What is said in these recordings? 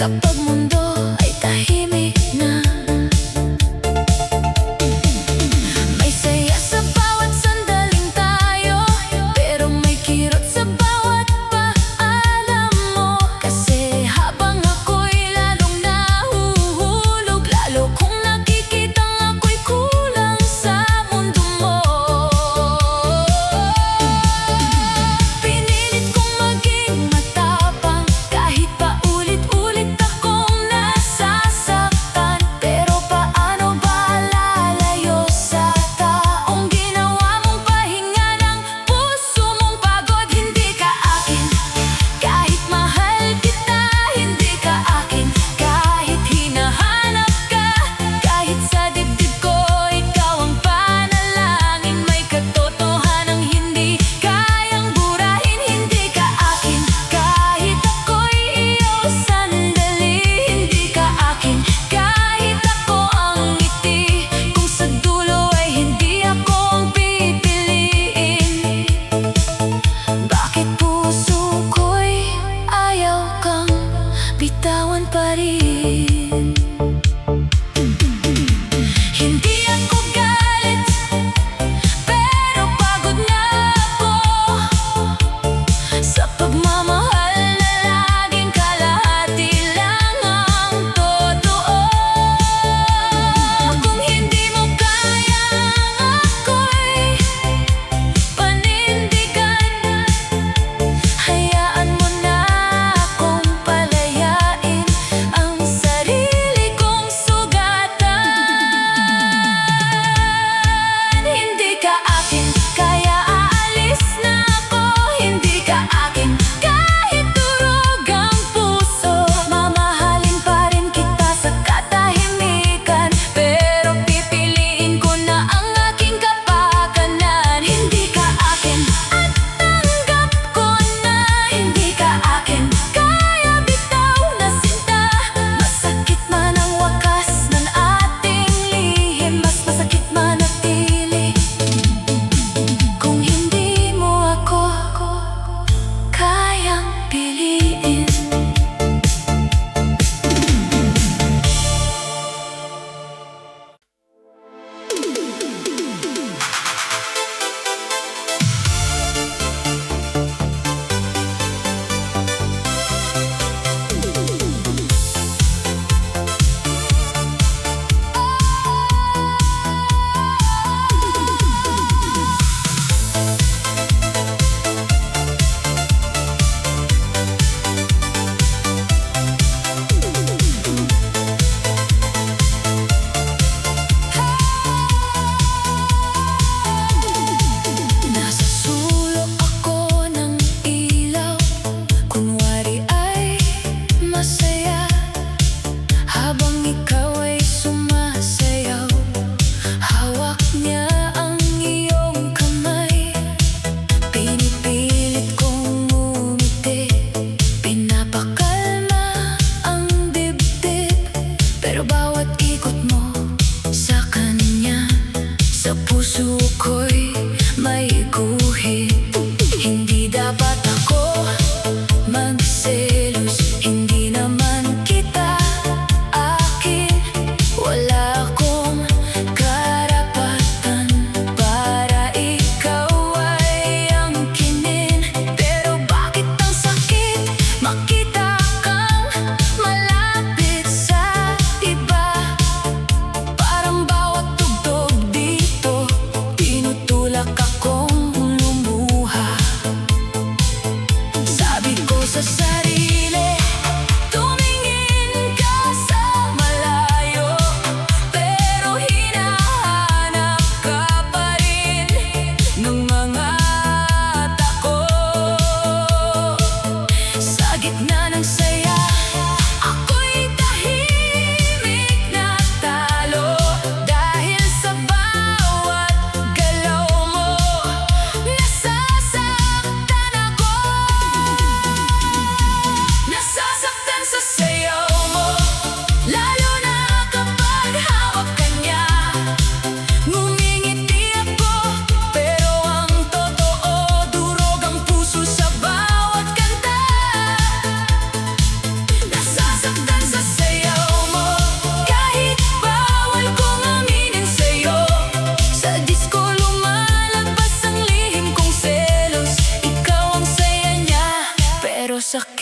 Kapag mundo ay tahimik na, may saya sa bawat sandaling tayo, pero may kirot sa bawat paalam mo. Kasi habang ako'y lalong nahuhulog, lalo kong nakikitang ako'y kulang sa mundo mo. Pinilit kong maging matapang kahit paulit-ulit akong nasasaktan. Pero paano ba lalayo sa taong ginawa mong pahinga ng puso mong pagod? Hindi ka akin, kahit mahal kita. Hindi ka akin, kahit hinahanap ka. Kahit sa dibdib ko ikaw ang panalangin, may katotohanang hindi kayang burahin. Hindi ka akin, kahit ako'y iyo sandali. Hindi ka akin, kahit ako ang ngiti. Kung sa dulo ay hindi ako ang pipiliin. Bakit puso ko'y ayaw kang bitawan pa rin? Hindi ako galit, pero pagod na ako sa pagmamahal na laging kalahati lang ang totoo. Kung hindi mo kayang ako'y panindigan, hayaan mo na akong palayain ang sarili ko.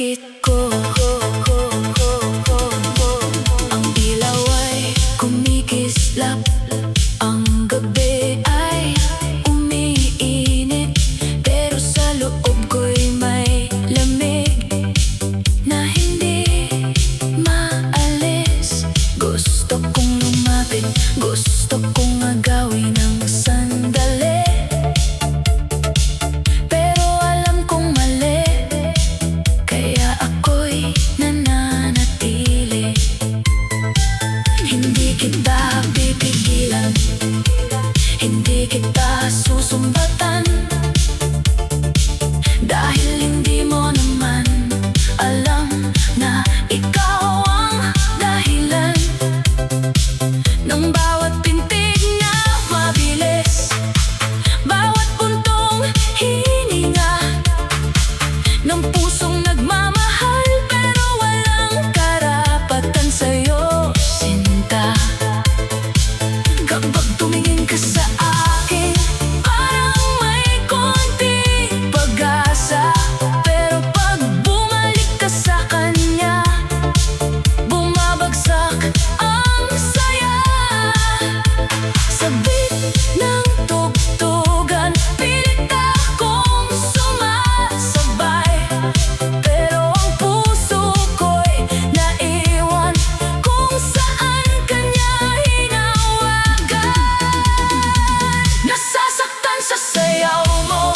sakit ko. Ang ilaw ay kumikislap, ang gabi ay umiinit, pero sa loob ko'y may lamig na hindi maalis. Gusto kong lumapit, gusto kong agawin ng sandali, pero alam kong mali, kaya ako'y nananatili. Hindi kita pipigilan, hindi kita susumbatan, dahil hindi mo naman alam na ikaw ang dahilan ng bawat pintig na mabilis, bawat puntong hininga ng pusong nagmamahal pero walang karapatan sa'yo, sinta. Kapag tumingin ka sa akin, parang may konting pag-asa, pero pag bumalik ka sa kanya, bumabagsak ang saya. Sabik ng tugtugan, pilit akong sumasabay, pero ang puso ko'y naiwan kung saan kanya hinawagan. Nasasaktan sa sayaw mo,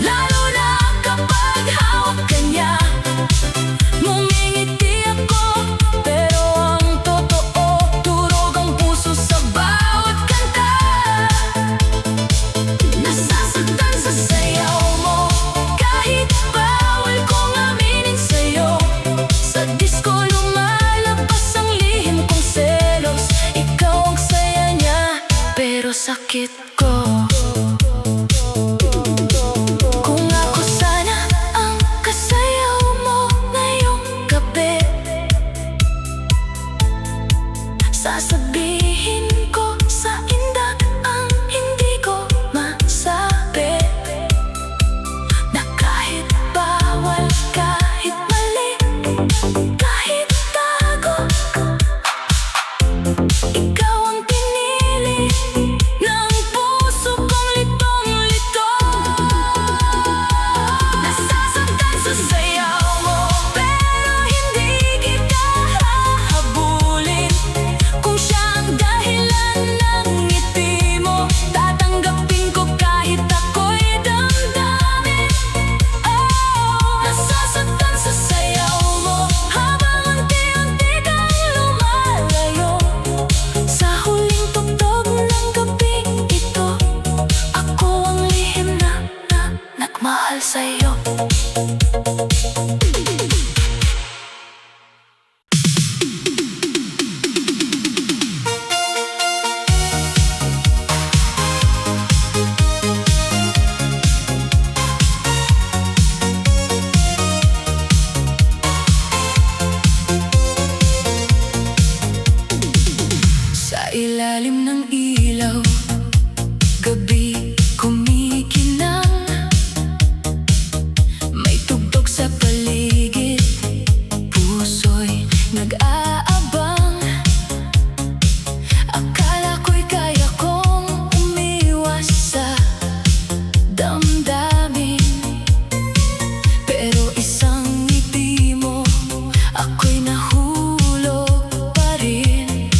lalo na kapag hawak ka niya. Ngumingiti ako, pero ang totoo, durog ang puso sa bawat kanta. Nasasaktan sa sayaw mo, kahit bawal kong aminin sa'yo. Sa disco lumalabas ang lihim kong selos, ikaw ang saya niya, pero sakit ko. Kung ako sana ang kasayaw mo ngayong gabi, sasabihin ko sa indak ang hindi ko masabi, na kahit bawal, kahit mali, kahit tago, ikaw ang pinili ng puso kong litong-lito. Nasasaktan sa sayaw mo, pero hindi kita hahabulin. Kung siya ang dahilan ng ngiti mo, tatanggapin ko kahit ako'y damdamin. Oh, nasasaktan sa sayaw mo, habang unti-unti kang lumalayo. Sa huling tugtog ng gabing ito, ako ang lihim na nagmahal sa'yo. Sa ilalim ng ilaw, gabi kumikinang, may tugtog sa paligid, puso'y nag-aabang. Akala ko'y kaya kong umiwas sa damdamin, pero isang ngiti mo, ako'y nahulog pa rin.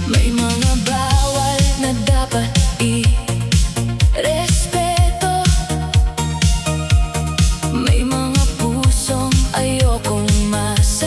May mga bawal na dapat i-respeto, may mga pusong ayokong masaktan.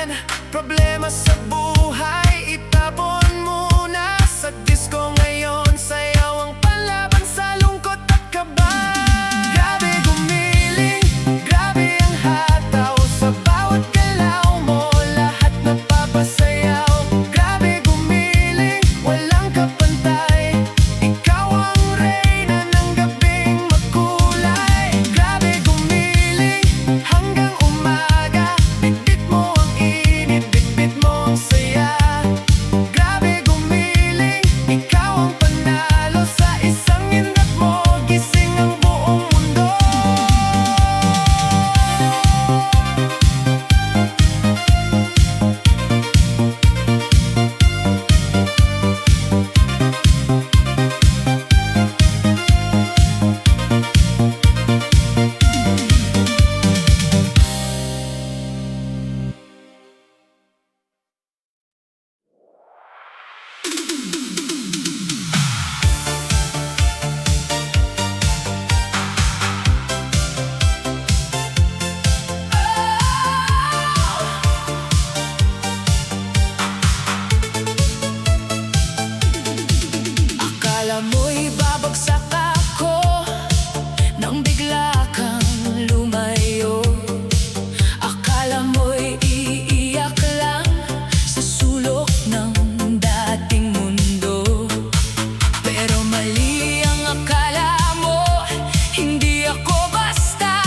kailanman. Problema sa buhay, itapon muna sa disco ngayon. Sayaw ang panlaban sa lungkot at kaba. Grabe gumiling, grabe ang hataw. Sa bawat galaw mo, lahat napapasayaw. Grabe gumiling, walang kapantay. Ikaw ang reyna ng gabing makulay. Grabe gumiling, hanggang umaga. Bitbit mo ang init, bitbit mo ang saya. Grabe gumiling, ikaw ang panalo. Sa isang indak mo, gising ang buong mundo. Akala mo'y babagsak ako nang bigla kang lumayo. Akala mo'y iiyak lang sa sulok ng dating mundo. Pero mali ang akala mo, hindi ako basta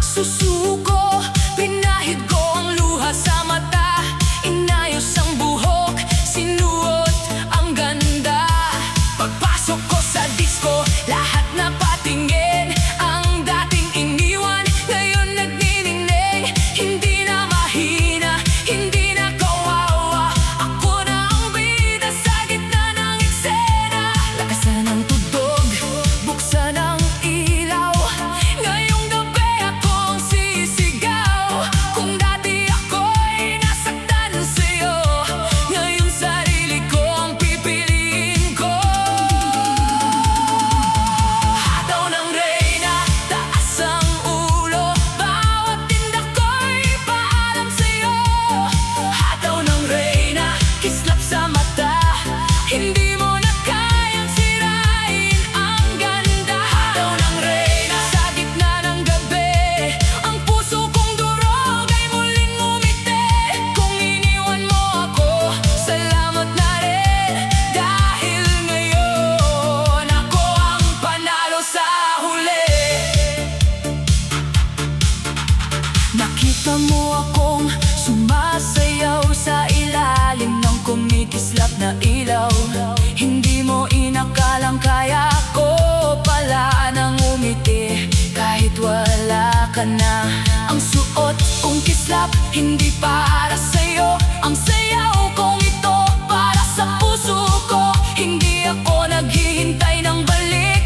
susuko. Pinahid ko ang luha sa mata, inayos ang buhok, sinuot ang ganda. Pagpasok ko sa disco, lahat na patingin. Ang dating iniwan, ngayon nagniningning. Hindi na mahina, hindi na kawawa. Ako na ang bida sa gitna ng eksena. Lakasan ang tugtog, buksan ang ilaw. Ngayong gabi akong sisigaw. Kung dati ako'y nasaktan sa'yo, ngayon sarili ko ang pipiliin ko. Hataw ng reyna, taas ang ulo. Bawat tindak ko'y paalam sa'yo. Hataw ng reyna, kislap sa mata. Hindi mo na kayang sirain ang ganda. Hataw ng reyna, sa gitna ng gabi. Ang puso kong durog ay muling umiti. Kung iniwan mo ako, salamat na rin. Dahil ngayon, ako ang panalo sa huli. Nakita mo akong sumasayaw sa ilalim ng kumikislap na ilaw. Hindi mo inakalang kaya ko pala nang umiti kahit wala ka na. Ang suot kong kislap, hindi para sa'yo. Ang sayaw kong ito, para sa puso ko. Hindi ako naghihintay ng balik.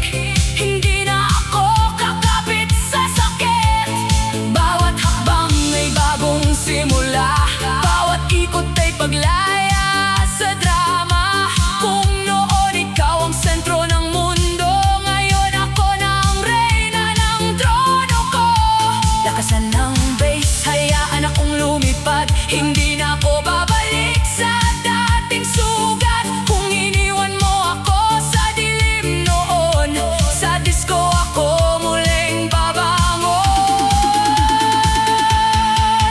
Hindi na ako kakapit sa sakit. Bawat hakbang ay bagong simula. Bawat ikot ay paglaya sa drama. Kung noon ikaw ang sentro ng mundo, ngayon ako na ang reyna ng trono ko. Lakasan ng bass, hayaan akong lumipad. Hindi na ako babalik sa dating sugat. Kung iniwan mo ako sa dilim noon, sa disco ako muling babangon.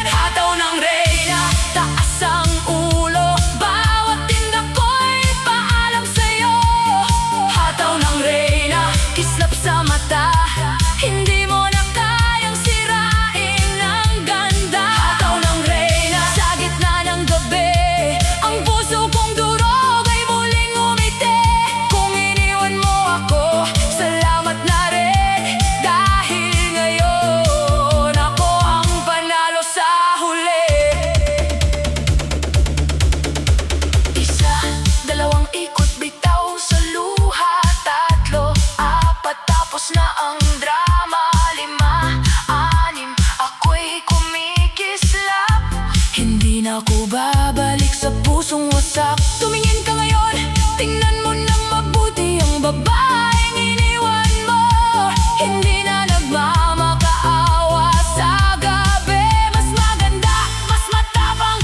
Hataw ng reyna, taas ang ulo. Bawat tindak ko'y paalam sa'yo. Hataw ng reyna, kislap sa mata. Hindi mo na kayang sirain ang ganda. Hataw ng reyna, sa gitna ng gabi. Ang puso kong durog ay muling umiti. Kung iniwan mo ako, salamat na rin. Dahil ngayon, ako ang panalo sa huli. Isa, dalawang ikot bitaw sa luha. Tatlo, apat, tapos na ang drama. Lima, anim, ako'y kumikislap. Hindi na ako babalik sa pusong wasak. Tumingin ka ngayon, tingnan mo nang mabuti ang babaeng iniwan mo. Hindi na nagmamakaawa sa gabi. Mas maganda, mas matapang,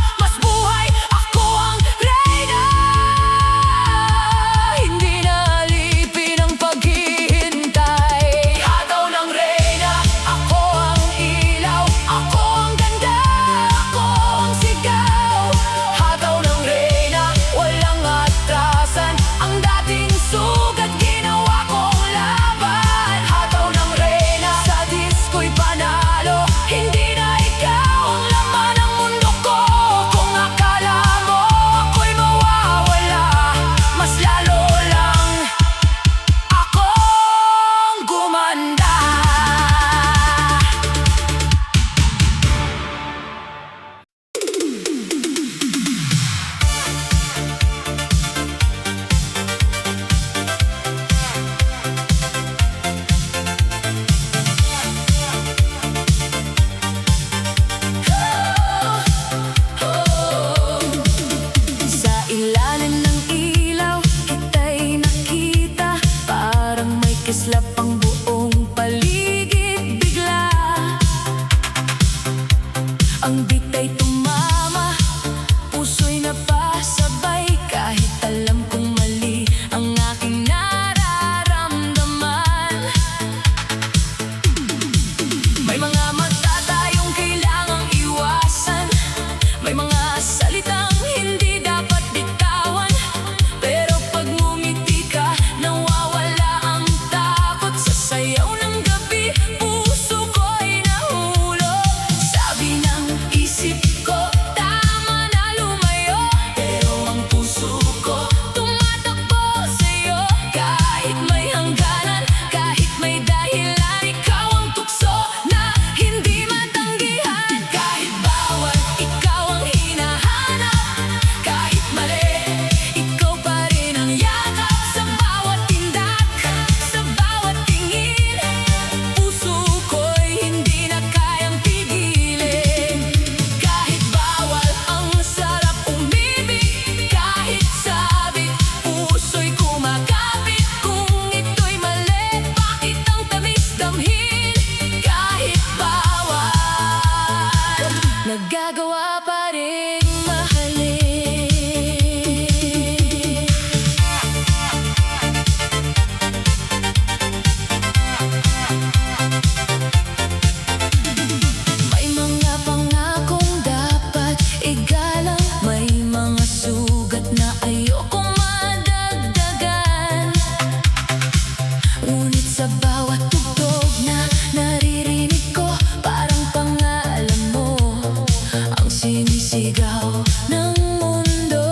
ko ng mundo.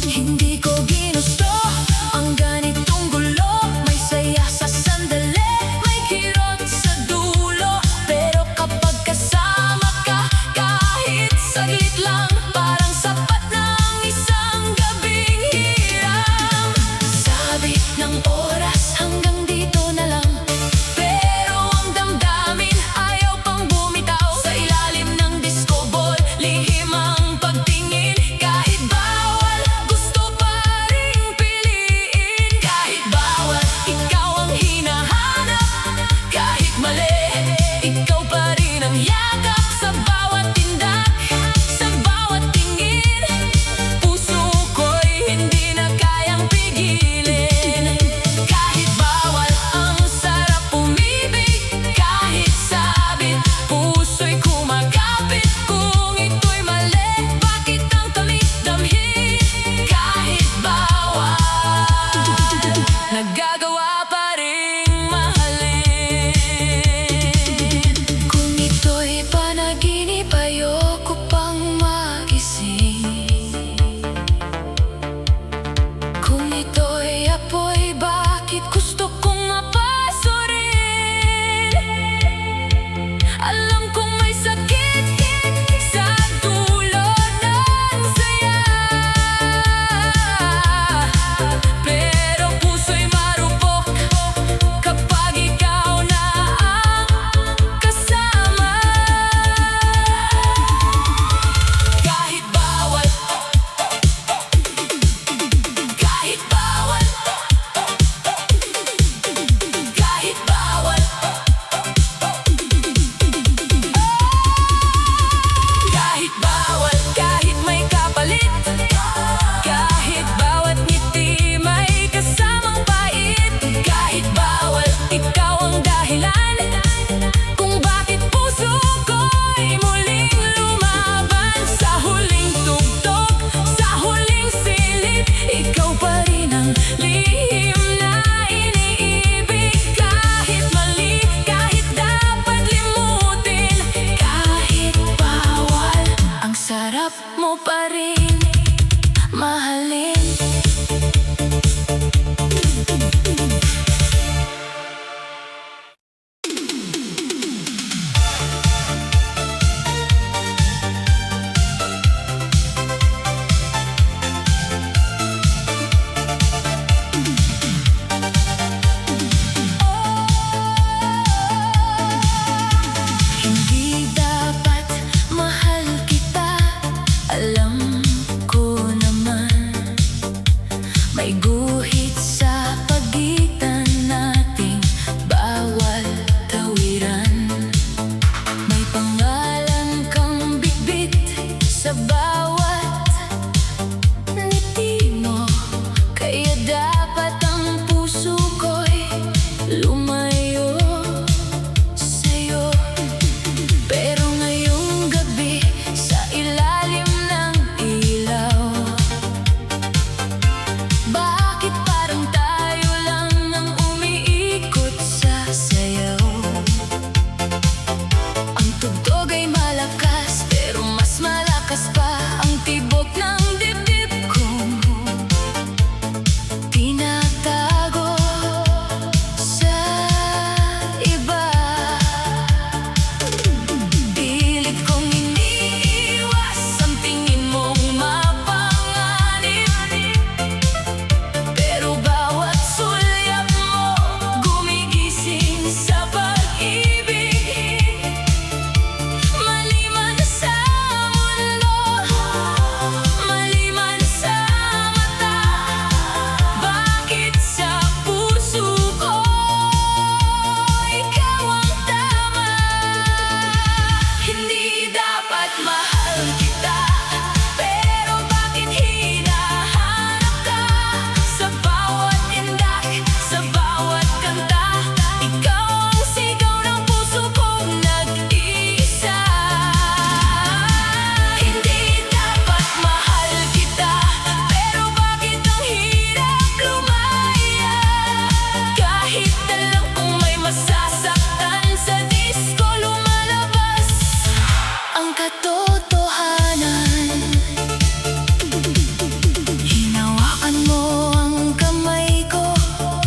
Hindi ko ginusto ang ganitong gulo. May saya sa sandali, may kirot sa dulo. Pero kapag kasama ka, kahit saglit lang, parang sapat ng isang gabing hiram. Sabi ng oras hanggang dito na lang, pero ang damdamin ayaw pang bumitaw. Sa ilalim ng disco ball, lihim ang pagtingin. Kahit bawal, gusto pa ring piliin. Kahit bawal, ikaw ang hinahanap. Kahit mali, ikaw pa rin ang yakap. Sa bawat tindak, sa bawat tingin, puso ko'y hindi na kayang pigilin. Kahit bawal, ang sarap umibig. Kahit sabit, puso'y kumakapit. Kung ito'y mali, bakit ang tamis damhin? Kahit bawal, nagagawa pa ring mahalin. Kung ito'y panaginip, ayoko pang magising. Kung ito'y apoy, bakit gusto kong mapasurin? Alam kong may sakit sa dulo ng saya, pero puso'y marupok kapag ikaw na ang kasama. Kahit bawal, kahit bawal, kahit bawal, kahit bawal, kahit may kapalit. Kahit bawat ngiti may kasamang pait. Kahit bawal, ikaw ang dahilan kung bakit puso ko'y muling lumaban. Sa huling tugtog, sa huling silid, ikaw pa rin ang lihim na iniibig. Kahit mali, kahit dapat limutin, kahit bawal, ang sarap mo pa rin mahalin. Hindi dapat mahal kita, alam katotohanan. Hinawakan mo ang kamay ko,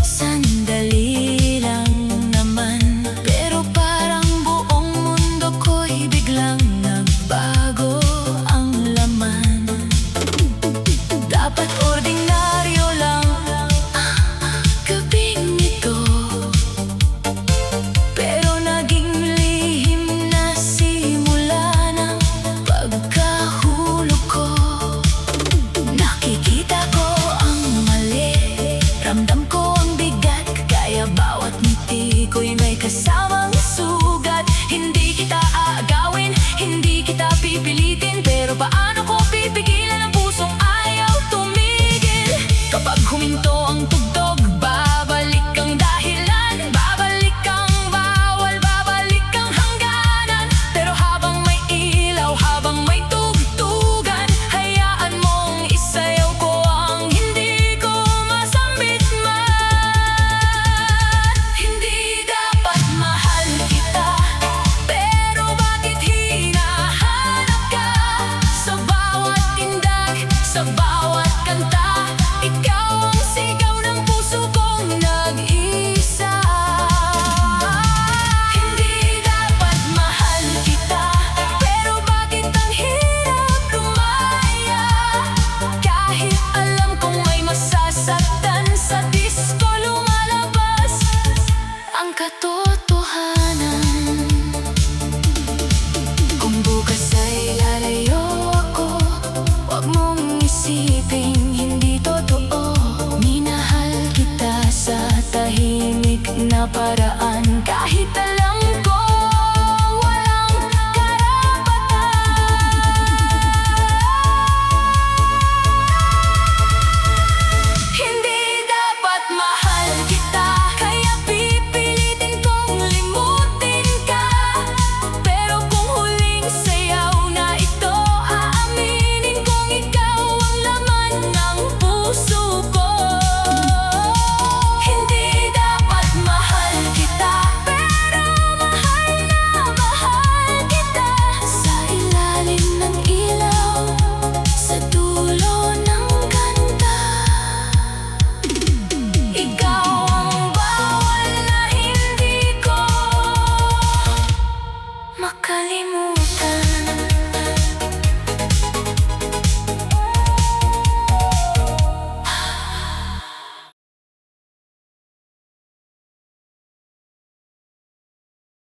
sandali lang naman, pero parang buong mundo ko'y biglang nagbago ang laman. Dapat ordinaryo lang gabing ito, pero naging lihim na simula ng pagkahulog ko. Nakikita ko ang mali, ramdam ko ang bigat, kaya bawat ngiti ko'y may kasamang sugat. Hindi kita aagawin, hindi kita pipilitin, pero paano ko pipigilan ang pusong ayaw tumigil? Kapag huminto ang tugtog, babalik ang dahilan, babalik ang bawal, babalik ang hangganan. Pero habang may ilaw, habang may tugtugan, hayaan mong isayaw ko ang hindi ko masambit man. Hindi dapat mahal kita, pero bakit hinahanap ka? Sa bawat tindag, sa bawat kanta, ikaw ang sigaw ng puso kong nag-isa. Hindi dapat mahal kita, pero bakit ang hirap lumaya? Kahit alam kong may masasaktan, sa disco lumalabas ang katotohanan. Kung bukas ay lalayo ako, huwag mong isiping hindi totoo. Minahal kita sa tahimik na paraan, kahit alam ko walang karapatan. Hindi dapat mahal kita, kaya pipilitin kong limutin ka. Pero kung huling sayaw na ito, aaminin kong ikaw ang laman ng puso ko. Hindi dapat mahal kita, pero mahal na mahal kita. Sa ilalim ng ilaw, sa dulo ng kanta, ikaw ang bawal na hindi ko makalimutan.